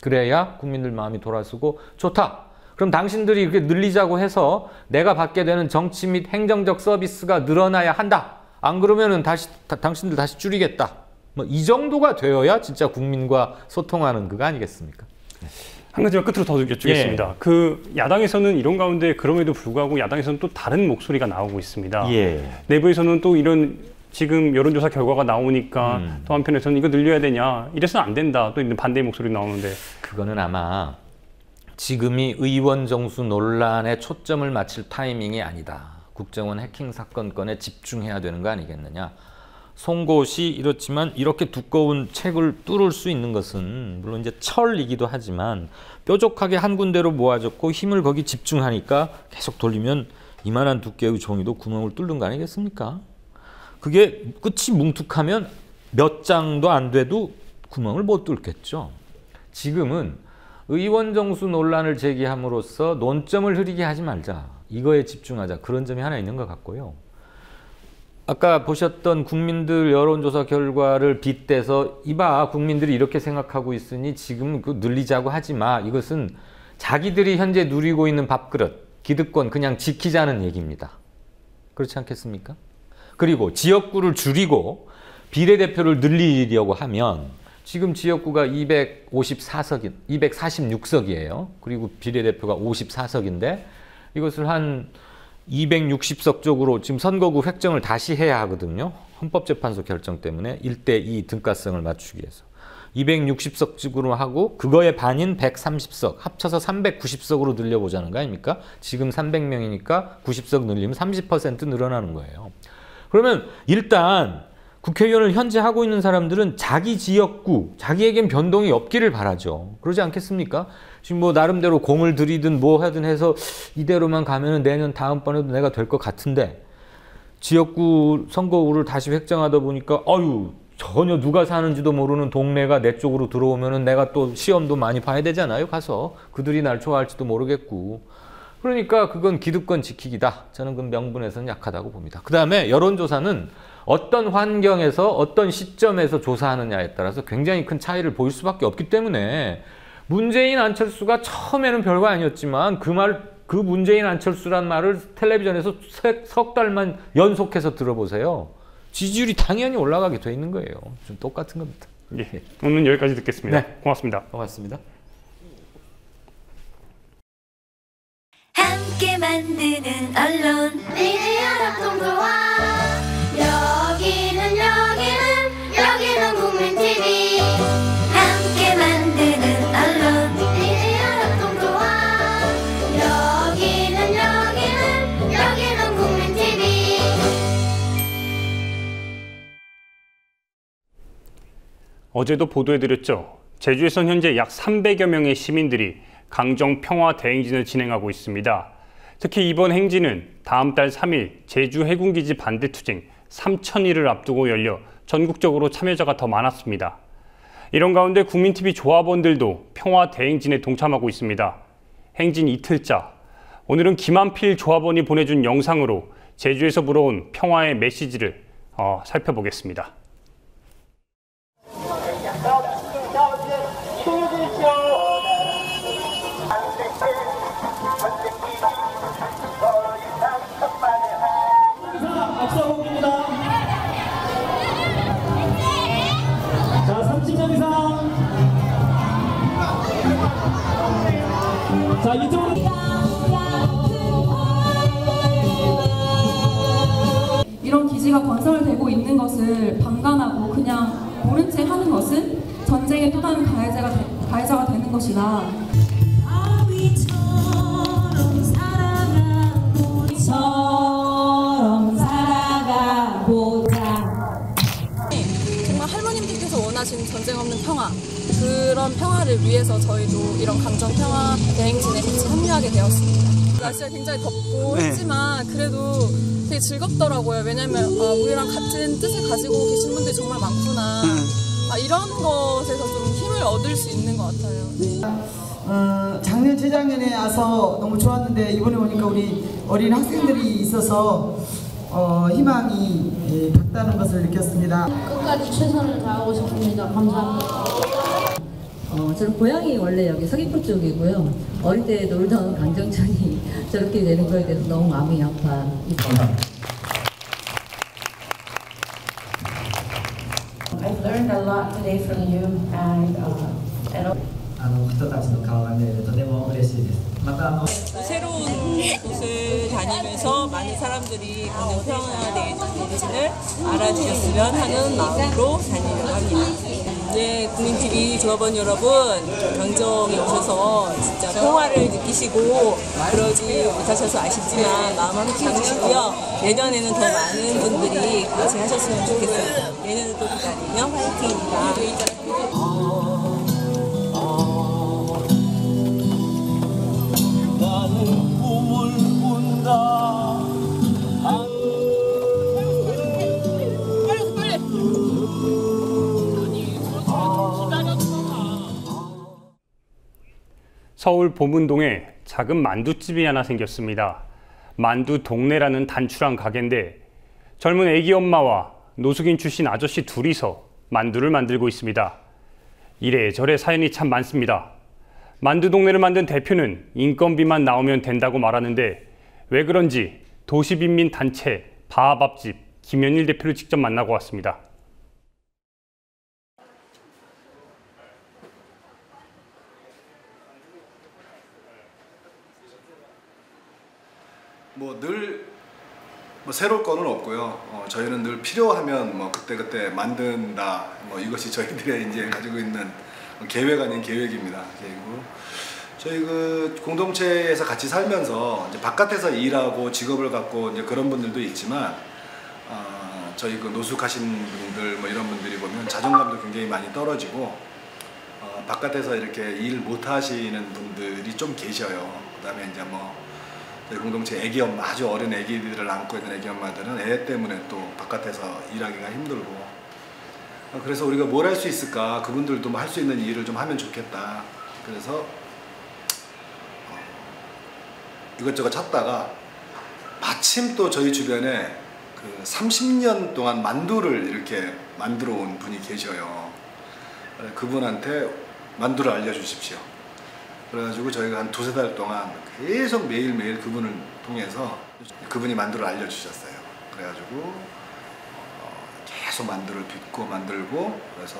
그래야 국민들 마음이 돌아서고 좋다. 그럼 당신들이 이렇게 늘리자고 해서 내가 받게 되는 정치 및 행정적 서비스가 늘어나야 한다. 안 그러면은 당신들 다시 줄이겠다. 뭐 이 정도가 되어야 진짜 국민과 소통하는 그거 아니겠습니까? 한 가지만 끝으로 더 여쭙겠습니다. 예. 그 야당에서는 이런 가운데 그럼에도 불구하고 야당에서는 또 다른 목소리가 나오고 있습니다. 예. 내부에서는 또 이런 지금 여론조사 결과가 나오니까 또 한편에서는 이거 늘려야 되냐, 이래서는 안 된다, 또 이런 반대의 목소리 나오는데, 그거는 아마 지금이 의원 정수 논란에 초점을 맞출 타이밍이 아니다. 국정원 해킹 사건 건에 집중해야 되는 거 아니겠느냐. 송곳이 이렇지만 이렇게 두꺼운 책을 뚫을 수 있는 것은 물론 이제 철이기도 하지만 뾰족하게 한 군데로 모아졌고 힘을 거기 집중하니까 계속 돌리면 이만한 두께의 종이도 구멍을 뚫는 거 아니겠습니까? 그게 끝이 뭉툭하면 몇 장도 안 돼도 구멍을 못 뚫겠죠. 지금은 의원 정수 논란을 제기함으로써 논점을 흐리게 하지 말자. 이거에 집중하자. 그런 점이 하나 있는 것 같고요. 아까 보셨던 국민들 여론조사 결과를 빗대서 이봐, 국민들이 이렇게 생각하고 있으니 지금 그 늘리자고 하지 마. 이것은 자기들이 현재 누리고 있는 밥그릇, 기득권 그냥 지키자는 얘기입니다. 그렇지 않겠습니까? 그리고 지역구를 줄이고 비례대표를 늘리려고 하면 지금 지역구가 246석이에요. 그리고 비례대표가 54석인데 이것을 한 260석 쪽으로 지금 선거구 획정을 다시 해야 하거든요. 헌법재판소 결정 때문에 1대2 등가성을 맞추기 위해서. 260석 쪽으로 하고 그거의 반인 130석 합쳐서 390석으로 늘려보자는 거 아닙니까? 지금 300명이니까 90석 늘리면 30% 늘어나는 거예요. 그러면 일단 국회의원을 현재 하고 있는 사람들은 자기 지역구, 자기에겐 변동이 없기를 바라죠. 그러지 않겠습니까? 지금 뭐 나름대로 공을 들이든 뭐 하든 해서 이대로만 가면은 내년 다음번에도 내가 될 것 같은데 지역구 선거구를 다시 획정하다 보니까 전혀 누가 사는지도 모르는 동네가 내 쪽으로 들어오면은 내가 또 시험도 많이 봐야 되잖아요. 가서 그들이 날 좋아할지도 모르겠고. 그러니까 그건 기득권 지키기다. 저는 그 명분에서는 약하다고 봅니다. 그 다음에 여론조사는 어떤 환경에서 어떤 시점에서 조사하느냐에 따라서 굉장히 큰 차이를 보일 수밖에 없기 때문에 문재인 안철수가 처음에는 별거 아니었지만 그 문재인 안철수란 말을 텔레비전에서 석 달만 연속해서 들어보세요. 지지율이 당연히 올라가게 돼 있는 거예요. 좀 똑같은 겁니다. 예, 오늘 여기까지 듣겠습니다. 네. 고맙습니다. 고맙습니다. 함께 만드는 언론 미디어 협동조합 여기는 국민TV 함께 만드는 언론 미디어 협동조합 여기는 국민TV. 어제도 보도해드렸죠. 제주에선 현재 약 300여 명의 시민들이 강정 평화 대행진을 진행하고 있습니다. 특히 이번 행진은 다음 달 3일 제주 해군기지 반대투쟁 3000일을 앞두고 열려 전국적으로 참여자가 더 많았습니다. 이런 가운데 국민TV 조합원들도 평화 대행진에 동참하고 있습니다. 행진 이틀차, 오늘은 김한필 조합원이 보내준 영상으로 제주에서 불어온 평화의 메시지를 살펴보겠습니다. 앞서봅니다. 자, 30명 이상 이런 기지가 건설되고 있는 것을 방관하고 그냥 모른 채 하는 것은 전쟁의 또 다른 가해자가 되는 것이다. 정말 할머님들께서 원하시는 전쟁 없는 평화, 그런 평화를 위해서 저희도 이런 강정평화 여행진에 같이 합류하게 되었습니다. 날씨가 굉장히 덥고 했지만 그래도 되게 즐겁더라고요. 왜냐면 우리랑 같은 뜻을 가지고 계신 분들이 정말 많구나. 이런 것에서 좀 힘을 얻을 수 있는 것 같아요. 작년, 재작년에 와서 너무 좋았는데 이번에 오니까 우리 어린 학생들이 있어서 희망이 밝다는 것을 느꼈습니다. 끝까지 최선을 다하고 싶습니다. 감사합니다. 저는 고향이 원래 여기 서귀포 쪽이고요. 어릴 때 놀던 강정천이 저렇게 되는 거에 대해서 너무 마음이 아파. I've learned a lot today from you and 人たちの顔が見れてとても嬉しいです。また 새로운 곳을 다니면서 많은 사람들이 강정평화대회를 알아주셨으면 하는 마음으로 다니려고 합니다. 네, 국민TV 조합원 여러분, 강정에 오셔서 진짜 평화를 느끼시고 그러지 못하셔서 아쉽지만 마음 함께 해주시고요. 내년에는 더 많은 분들이 같이 하셨으면 좋겠어요. 내년에도 기다리며 화이팅입니다. 서울 보문동에 작은 만두집이 하나 생겼습니다. 만두 동네라는 단출한 가게인데 젊은 애기 엄마와 노숙인 출신 아저씨 둘이서 만두를 만들고 있습니다. 이래저래 사연이 참 많습니다. 만두 동네를 만든 대표는 인건비만 나오면 된다고 말하는데 왜 그런지 도시빈민단체 바하밥집 김현일 대표를 직접 만나고 왔습니다. 늘 새로울 거는 없고요. 저희는 늘 필요하면 그때그때 만든다. 이것이 저희들의 이제 가지고 있는 계획 아닌 계획입니다. 그리고 저희 그 공동체에서 같이 살면서 이제 바깥에서 일하고 직업을 갖고 이제 그런 분들도 있지만 저희 그 노숙하신 분들 이런 분들이 보면 자존감도 굉장히 많이 떨어지고 바깥에서 이렇게 일 못 하시는 분들이 좀 계셔요. 그다음에 이제 저희 공동체 애기 엄마, 아주 어린 애기들을 안고 있는 애기 엄마들은 애 때문에 또 바깥에서 일하기가 힘들고 그래서 우리가 뭘 할 수 있을까, 그분들도 할 수 있는 일을 좀 하면 좋겠다. 그래서 이것저것 찾다가 마침 또 저희 주변에 그 30년 동안 만두를 이렇게 만들어 온 분이 계셔요. 그분한테 만두를 알려주십시오. 그래가지고 저희가 한 2-3달 동안 계속 매일매일 그분을 통해서 그분이 만두를 알려주셨어요. 그래가지고 계속 만두를 빚고 만들고, 그래서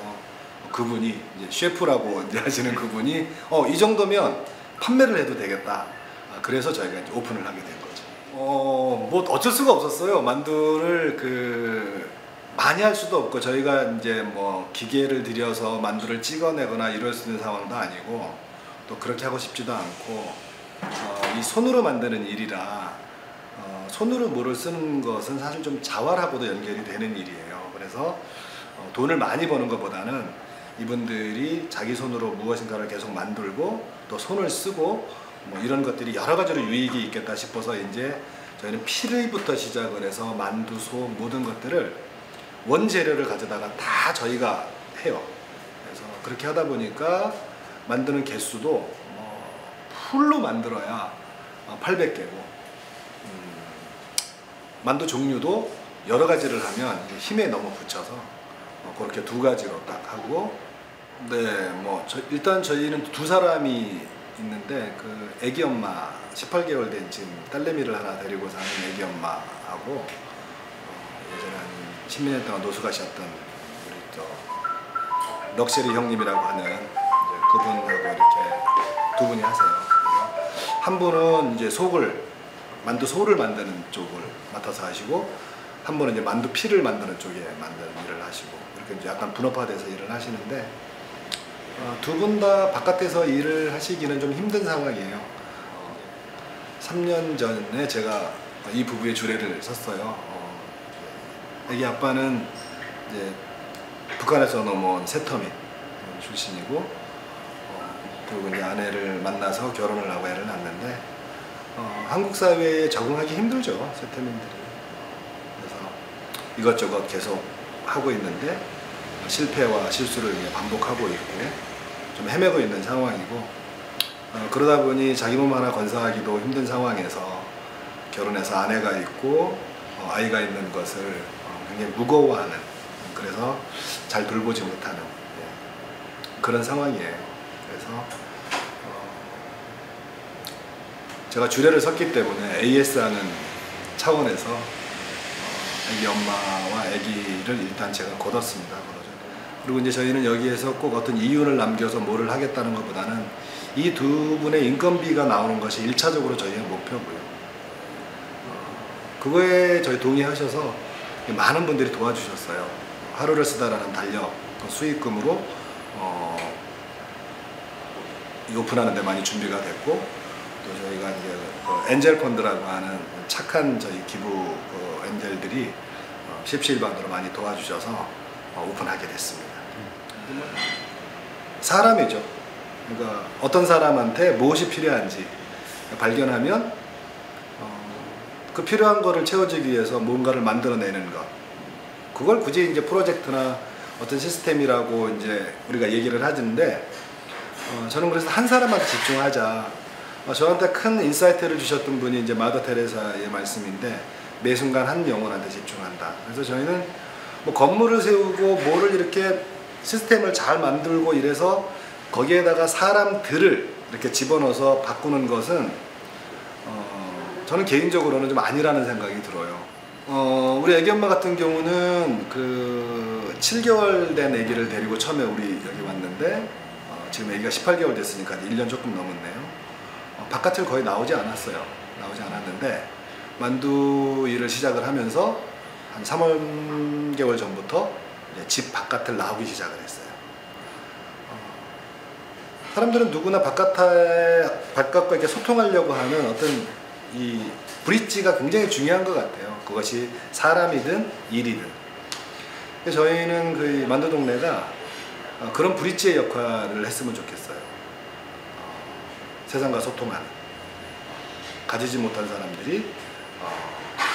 그분이 이제 셰프라고 이제 하시는 그분이 이 정도면 판매를 해도 되겠다. 그래서 저희가 이제 오픈을 하게 된 거죠. 어쩔 수가 없었어요. 만두를 많이 할 수도 없고, 저희가 이제 기계를 들여서 만두를 찍어내거나 이럴 수 있는 상황도 아니고, 또 그렇게 하고 싶지도 않고, 이 손으로 만드는 일이라 손으로 물을 쓰는 것은 사실 좀 자활하고도 연결이 되는 일이에요. 그래서 돈을 많이 버는 것보다는 이분들이 자기 손으로 무엇인가를 계속 만들고 또 손을 쓰고 이런 것들이 여러 가지로 유익이 있겠다 싶어서 이제 저희는 피레이부터 시작을 해서 만두, 소 모든 것들을 원재료를 가져다가 다 저희가 해요. 그래서 그렇게 하다 보니까 만드는 개수도 풀로 만들어야 800개고 만두 종류도 여러 가지를 하면 힘에 너무 붙여서 그렇게 2가지로 딱 하고, 네, 일단 저희는 2사람이 있는데 그 애기 엄마 18개월 된 지금 딸내미를 하나 데리고 사는 애기 엄마하고 예전에 한 10몇 년 동안 노숙하셨던 우리 또 럭셔리 형님이라고 하는 그분하고 이렇게 2분이 하세요. 한 분은 이제 만두 속을 만드는 쪽을 맡아서 하시고, 한 분은 이제 만두 피를 만드는 쪽에 만드는 일을 하시고, 이렇게 이제 약간 분업화돼서 일을 하시는데, 두 분 다 바깥에서 일을 하시기는 좀 힘든 상황이에요. 3년 전에 제가 이 부부의 주례를 섰어요. 애기 아빠는 이제 북한에서 넘어온 세터민 출신이고, 그리고 이제 아내를 만나서 결혼을 하고 애를 낳았는데, 한국 사회에 적응하기 힘들죠, 세터민들이. 그래서 이것저것 계속 하고 있는데 실패와 실수를 반복하고 있고 좀 헤매고 있는 상황이고, 그러다 보니 자기 몸 하나 건사하기도 힘든 상황에서 결혼해서 아내가 있고 아이가 있는 것을 굉장히 무거워하는, 그래서 잘 돌보지 못하는 그런 상황이에요. 그래서 제가 주례를 섰기 때문에 AS하는 차원에서 애기 엄마와 애기를 일단 제가 거뒀습니다. 그리고 이제 저희는 여기에서 꼭 어떤 이윤을 남겨서 뭐를 하겠다는 것보다는 이 두 분의 인건비가 나오는 것이 1차적으로 저희의 목표고요. 그거에 저희 동의하셔서 많은 분들이 도와주셨어요. 하루를 쓰다라는 달력 수익금으로 오픈하는 데 많이 준비가 됐고, 또 저희가 이제 엔젤 펀드라고 하는 착한 저희 기부 엔젤들이 십시일반으로 많이 도와주셔서 오픈하게 됐습니다. 사람이죠. 그러니까 어떤 사람한테 무엇이 필요한지 발견하면 그 필요한 거를 채워주기 위해서 뭔가를 만들어내는 것. 그걸 굳이 이제 프로젝트나 어떤 시스템이라고 이제 우리가 얘기를 하는데, 저는 그래서 한 사람한테 집중하자. 저한테 큰 인사이트를 주셨던 분이 이제 마더 테레사의 말씀인데, 매 순간 한 영혼한테 집중한다. 그래서 저희는 뭐 건물을 세우고 뭐를 이렇게 시스템을 잘 만들고 이래서 거기에다가 사람들을 이렇게 집어넣어서 바꾸는 것은 저는 개인적으로는 좀 아니라는 생각이 들어요. 우리 애기 엄마 같은 경우는 그 7개월 된 애기를 데리고 처음에 우리 여기 왔는데, 지금 애기가 18개월 됐으니까 1년 조금 넘었네요. 바깥을 거의 나오지 않았어요. 나오지 않았는데 만두 일을 시작을 하면서 한 3개월 전부터 이제 집 바깥을 나오기 시작을 했어요. 사람들은 누구나 바깥과 이렇게 소통하려고 하는 어떤 이 브릿지가 굉장히 중요한 것 같아요. 그것이 사람이든 일이든. 저희는 그 만두 동네가 그런 브릿지의 역할을 했으면 좋겠어요. 세상과 소통하는, 가지지 못한 사람들이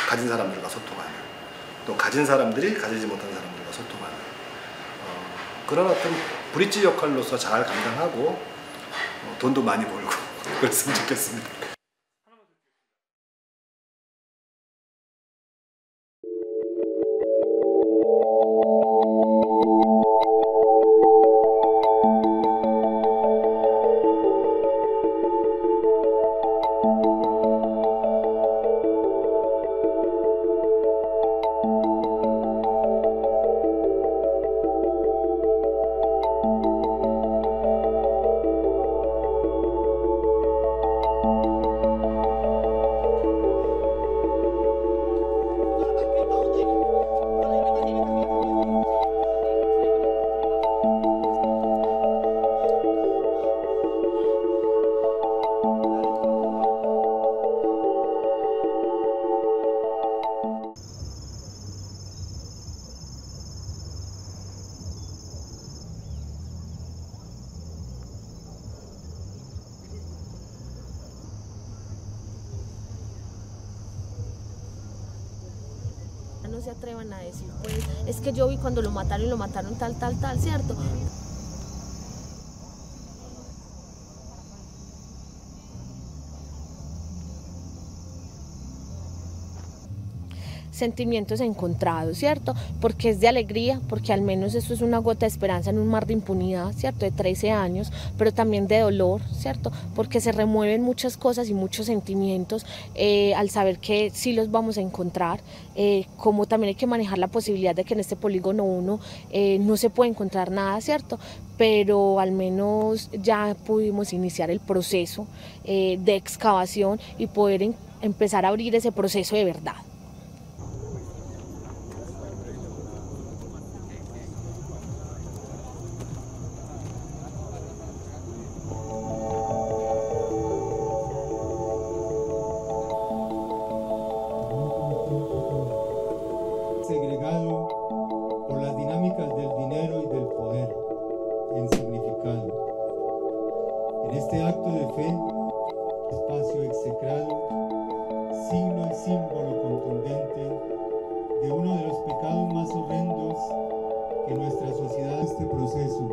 가진 사람들과 소통하는, 또 가진 사람들이 가지지 못한 사람들과 소통하는 그런 어떤 브릿지 역할로서 잘 감당하고 돈도 많이 벌고 그랬으면 좋겠습니다. No se atrevan a decir, pues, es que yo vi cuando lo mataron y lo mataron tal, ¿cierto? sentimientos encontrados, ¿cierto? Porque es de alegría, porque al menos esto es una gota de esperanza en un mar de impunidad, ¿cierto? De 13 años, pero también de dolor, ¿cierto? Porque se remueven muchas cosas y muchos sentimientos al saber que sí los vamos a encontrar, como también hay que manejar la posibilidad de que en este polígono 1 no se puede encontrar nada, ¿cierto? Pero al menos ya pudimos iniciar el proceso de excavación y poder empezar a abrir ese proceso de verdad. Segregado por las dinámicas del dinero y del poder en significado. En este acto de fe, espacio execrado, signo y símbolo contundente de uno de los pecados más horrendos que nuestra sociedad este proceso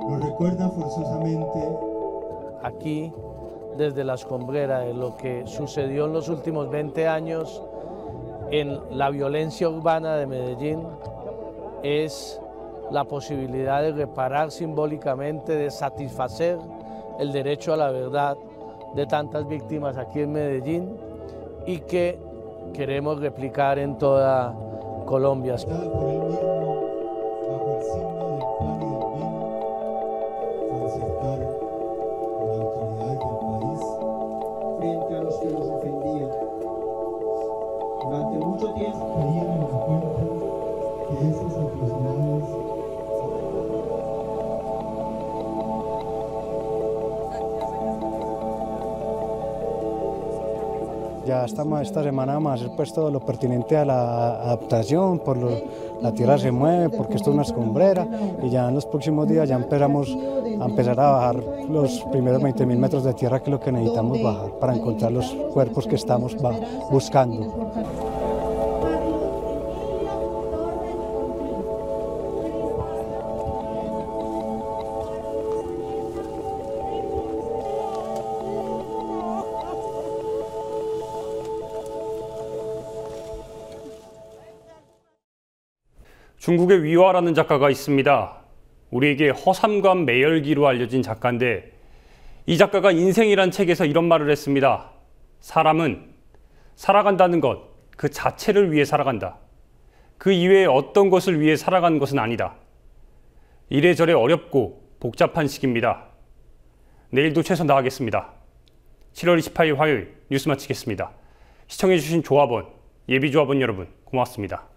lo recuerda forzosamente. Aquí, desde la escombrera de lo que sucedió en los últimos 20 años en la violencia urbana de Medellín, es la posibilidad de reparar simbólicamente, de satisfacer el derecho a la verdad de tantas víctimas aquí en Medellín y que queremos replicar en toda Colombia. Frente a los que nos ofendían. Durante mucho tiempo caían en la cuenta que esas atrocidades ya esta semana vamos a hacer pues todo lo pertinente a la adaptación, la tierra se mueve porque esto es una escombrera y ya en los próximos días ya empezamos a empezar a bajar los primeros 20.000 metros de tierra, que es lo que necesitamos bajar para encontrar los cuerpos que estamos buscando. 중국의 위화라는 작가가 있습니다. 우리에게 허삼관 매열기로 알려진 작가인데 이 작가가 인생이란 책에서 이런 말을 했습니다. 사람은 살아간다는 것 그 자체를 위해 살아간다. 그 이외에 어떤 것을 위해 살아가는 것은 아니다. 이래저래 어렵고 복잡한 시기입니다. 내일도 최선 다하겠습니다. 7월 28일 화요일 뉴스 마치겠습니다. 시청해주신 조합원, 예비조합원 여러분 고맙습니다.